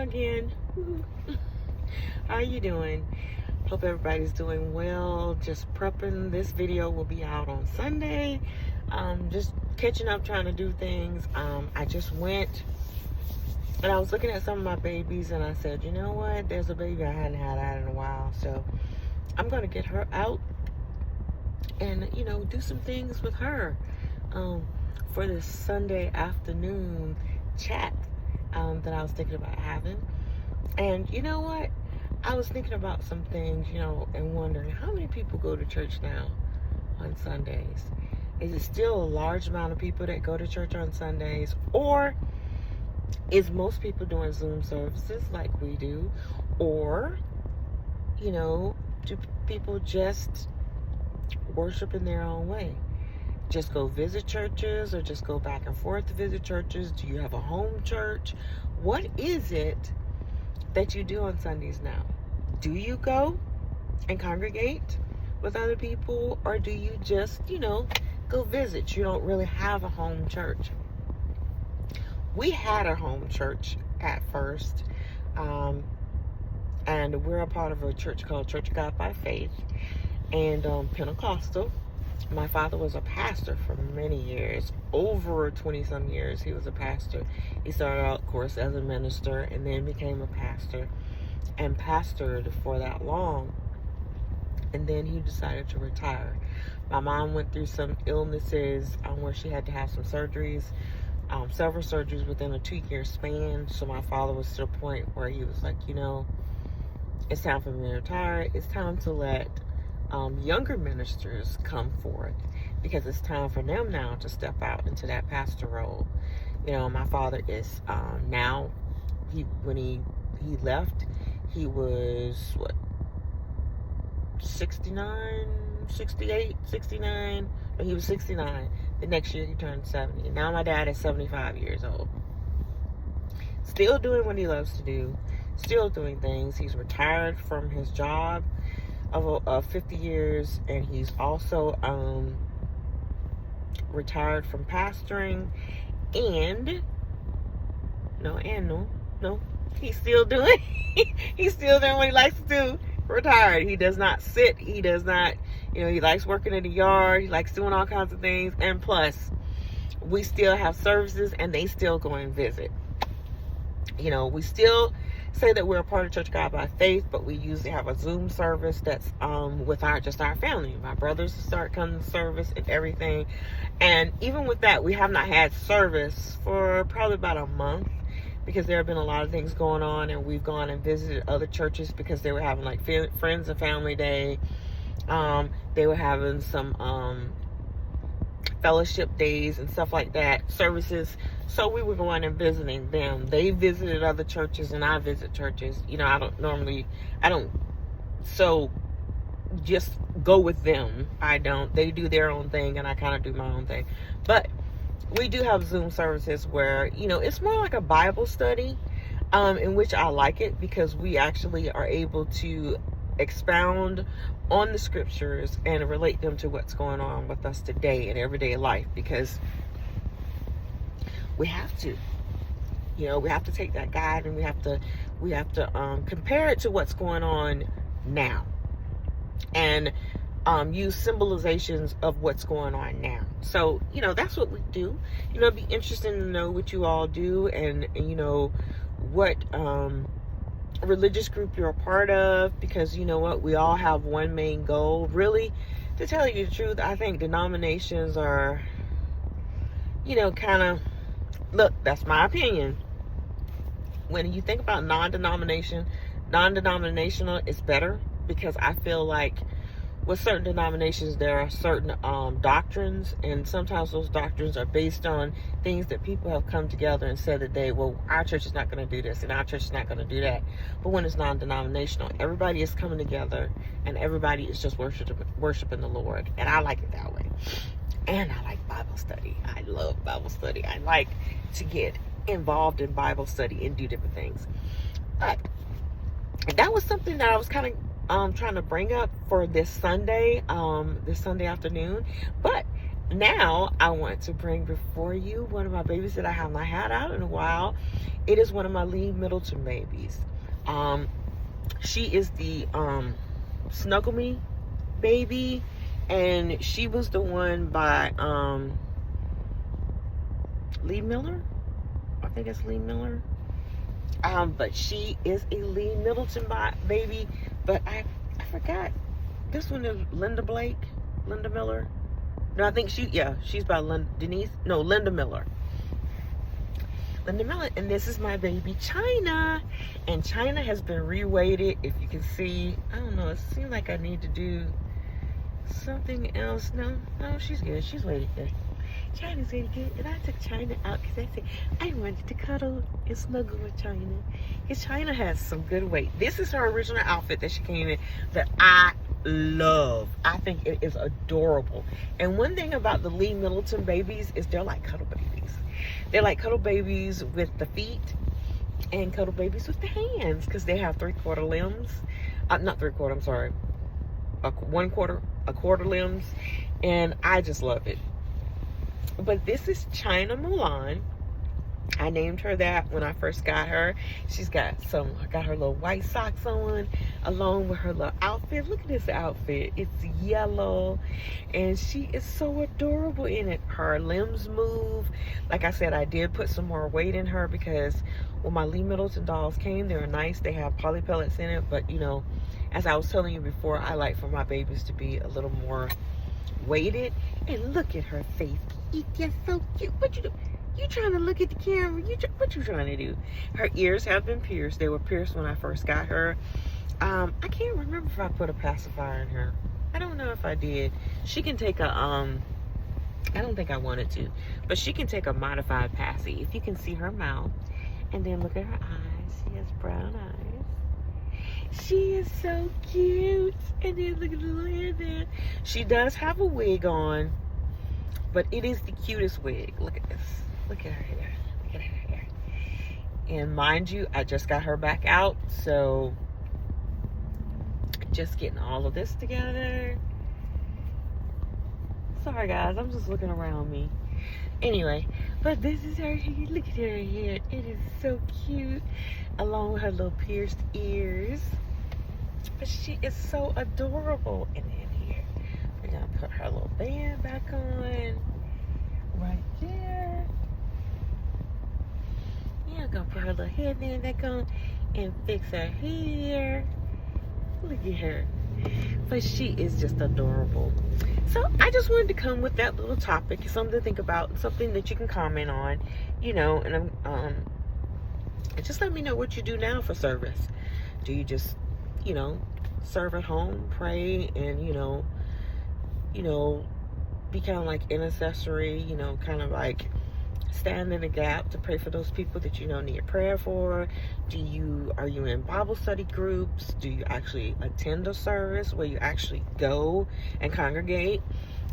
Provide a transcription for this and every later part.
again. How are you doing? Hope everybody's doing well. Just prepping. This video will be out on Sunday. Just catching up, trying to do things. I just went and I was looking at some of my babies and I said, you know what? There's a baby I hadn't had out in a while. So I'm going to get her out and, do some things with her for this Sunday afternoon chat that I was thinking about having. And you know what? I was thinking about some things, and wondering how many people go to church now on Sundays. Is it still a large amount of people that go to church on Sundays? Or is most people doing Zoom services like we do? Or, do people just worship in their own way? Just go visit churches or just go back and forth to visit churches? Do you have a home church? What is it that you do on Sundays now? Do you go and congregate with other people, or do you just, go visit? You don't really have a home church. We had a home church at first, and we're a part of a church called Church of God by Faith, and Pentecostal. My father was a pastor for many years, over 20-some years. He was a pastor. He started out, of course, as a minister and then became a pastor and pastored for that long. And then he decided to retire. My mom went through some illnesses where she had to have some surgeries, several surgeries within a 2-year span. So my father was to the point where he was like, it's time for me to retire. It's time to let younger ministers come forth, because it's time for them now to step out into that pastor role. My father is now, when he left, he was 69, 68, 69. No, he was 69. The next year he turned 70. Now my dad is 75 years old. Still doing what he loves to do. Still doing things. He's retired from his job of 50 years, and he's also retired from pastoring, and he's still doing what he likes to do. Retired. He does not sit. He does not, he likes working in the yard. He likes doing all kinds of things. And plus, we still have services and they still go and visit. We still say that we're a part of Church of God by Faith, but we usually have a Zoom service that's with our family. My brothers start coming to service and everything. And even with that, we have not had service for probably about a month, because there have been a lot of things going on, and we've gone and visited other churches because they were having like Friends and Family Day. They were having some fellowship days and stuff like that, services. So we were going and visiting them. They visited other churches and I visit churches. I don't just go with them. They do their own thing and I kind of do my own thing. But we do have Zoom services where, it's more like a Bible study, in which I like it, because we actually are able to expound on the scriptures and relate them to what's going on with us today in everyday life, because we have to. We have to take that guide and we have to compare it to what's going on now, and use symbolizations of what's going on now. So, that's what we do. It'd be interesting to know what you all do, and what religious group you're a part of, because we all have one main goal. Really, to tell you the truth, I think denominations are, look, that's my opinion. When you think about non-denominational is better, because I feel like with certain denominations, there are certain doctrines, and sometimes those doctrines are based on things that people have come together and said that our church is not going to do this and our church is not going to do that. But when it's non-denominational, everybody is coming together and everybody is just worshiping the Lord, and I like it that way. And I like Bible study. I love Bible study. I like to get involved in Bible study and do different things. But that was something that I was kind of trying to bring up for this Sunday afternoon. But now I want to bring before you one of my babies that I have not had out in a while. It is one of my Lee Middleton babies. She is the Snuggle Me baby, and she was the one by Lee Miller. I think it's Lee Miller. But she is a Lee Middleton baby. But I forgot. This one is Linda Miller. No, I think she's by Linda Miller. Linda Miller, and this is my baby Chyna. And Chyna has been reweighted. If you can see, I don't know, it seems like I need to do something else. No, she's good. She's weighted good. Chyna's really good. And I took Chyna out because I said I wanted to cuddle and snuggle with Chyna. Because Chyna has some good weight. This is her original outfit that she came in that I love. I think it is adorable. And one thing about the Lee Middleton babies is they're like cuddle babies. They're like cuddle babies with the feet and cuddle babies with the hands, because they have 3/4 limbs. Not 3/4, I'm sorry. A quarter limbs. And I just love it. But this is Chyna Mulan. I named her that when I first got her. She's got her little white socks on along with her little outfit. Look at this outfit. It's yellow and she is so adorable in it. Her limbs move. Like I said, I did put some more weight in her because when my Lee Middleton dolls came, they were nice. They have poly pellets in it, but you know, as I was telling you before, I like for my babies to be a little more weighted. And look at her face. It's just so cute. What you do? You trying to look at the camera? What you trying to do? Her ears have been pierced. They were pierced when I first got her. I can't remember if I put a pacifier in her. I don't know if I did. She can take a I don't think I wanted to, but she can take a modified passy. If you can see her mouth, and then look at her eyes. She has brown eyes. She is so cute. And then look at the little hair there. She does have a wig on, but it is the cutest wig. Look at this. Look at her hair. Look at her hair. And mind you, I just got her back out, so just getting all of this together. Sorry guys, I'm just looking around me. Anyway, but this is her hair. Look at her hair. It is so cute, along with her little pierced ears. But she is so adorable. And then here, we're gonna put her little band back on right there. Yeah, I'm gonna put her little headband back on and fix her hair. Look at her. But she is just adorable. So I just wanted to come with that little topic, something to think about, something that you can comment on, you know. And and just let me know what you do now for service. Do you just, you know, serve at home, pray, and you know, be kind of like intercessory, you know, kind of like stand in the gap to pray for those people that you know need prayer for? Are you in Bible study groups? Do you actually attend a service where you actually go and congregate?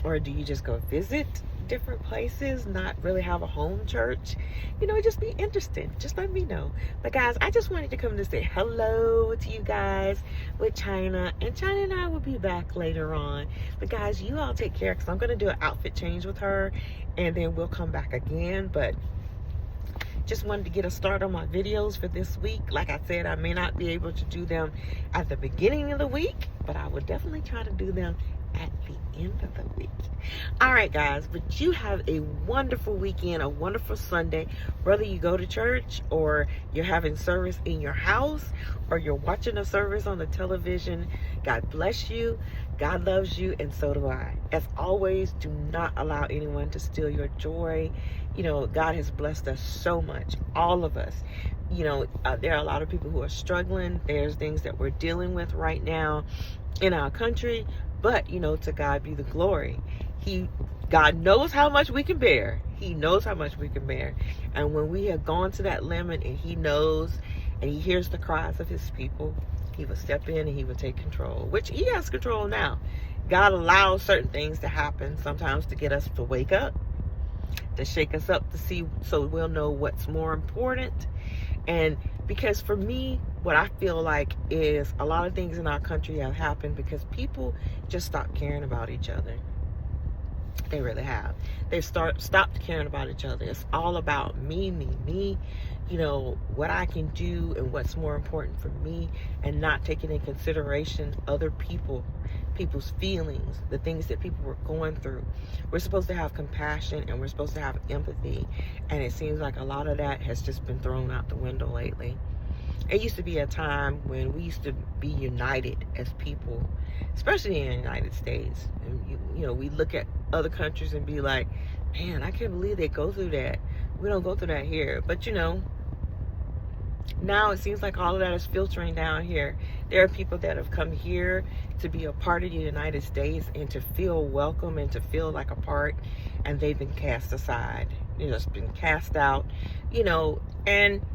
Or do you just go visit different places, not really have a home church? You know, just be interested. Just let me know. But guys, I just wanted to come to say hello to you guys with Chyna. And Chyna and I will be back later on. But guys, you all take care, because I'm going to do an outfit change with her, and then we'll come back again. But just wanted to get a start on my videos for this week. Like I said, I may not be able to do them at the beginning of the week, but I will definitely try to do them at the end of the week. All right guys, but you have a wonderful weekend, a wonderful Sunday, whether you go to church or you're having service in your house or you're watching a service on the television. God bless you, God loves you, and so do I. As always, do not allow anyone to steal your joy. You know, God has blessed us so much, all of us. You know, there are a lot of people who are struggling. There's things that we're dealing with right now in our country. But, you know, to God be the glory. God knows how much we can bear. He knows how much we can bear. And when we have gone to that limit, and he knows and he hears the cries of his people, he will step in and he will take control, which he has control now. God allows certain things to happen sometimes to get us to wake up, to shake us up, to see, so we'll know what's more important. And because for me, what I feel like is a lot of things in our country have happened because people just stopped caring about each other. They really have. They've stopped caring about each other. It's all about me, me, me. You know, what I can do and what's more important for me, and not taking in consideration other people's feelings, the things that people were going through. We're supposed to have compassion and we're supposed to have empathy. And it seems like a lot of that has just been thrown out the window lately. It used to be a time when we used to be united as people, especially in the United States. And you know, we look at other countries and be like, man, I can't believe they go through that. We don't go through that here. But you know, now it seems like all of that is filtering down here. There are people that have come here to be a part of the United States and to feel welcome and to feel like a part, and they've been cast aside. You know, it's been cast out, you know. And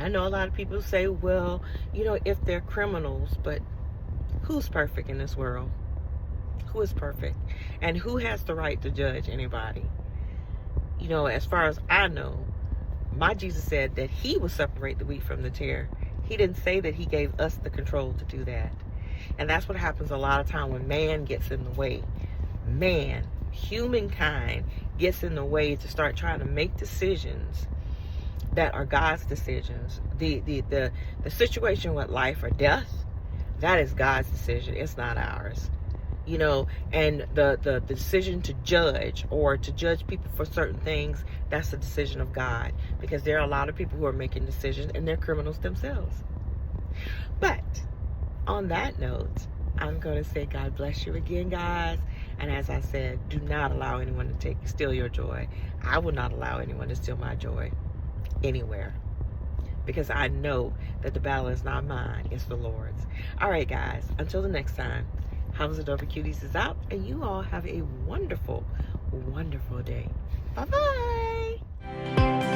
I know a lot of people say, well, you know, if they're criminals, but who's perfect in this world? Who is perfect? And who has the right to judge anybody? You know, as far as I know, my Jesus said that he will separate the wheat from the tare. He didn't say that he gave us the control to do that. And that's what happens a lot of time when man gets in the way. Man, humankind, gets in the way to start trying to make decisions that are God's decisions. The situation with life or death, that is God's decision. It's not ours. You know, and the decision to judge or to judge people for certain things, that's the decision of God. Because there are a lot of people who are making decisions and they're criminals themselves. But on that note, I'm going to say God bless you again, guys. And as I said, do not allow anyone to steal your joy. I will not allow anyone to steal my joy anywhere. Because I know that the battle is not mine, it's the Lord's. All right, guys, until the next time, House of Dope Cuties is out, and you all have a wonderful, wonderful day. Bye-bye.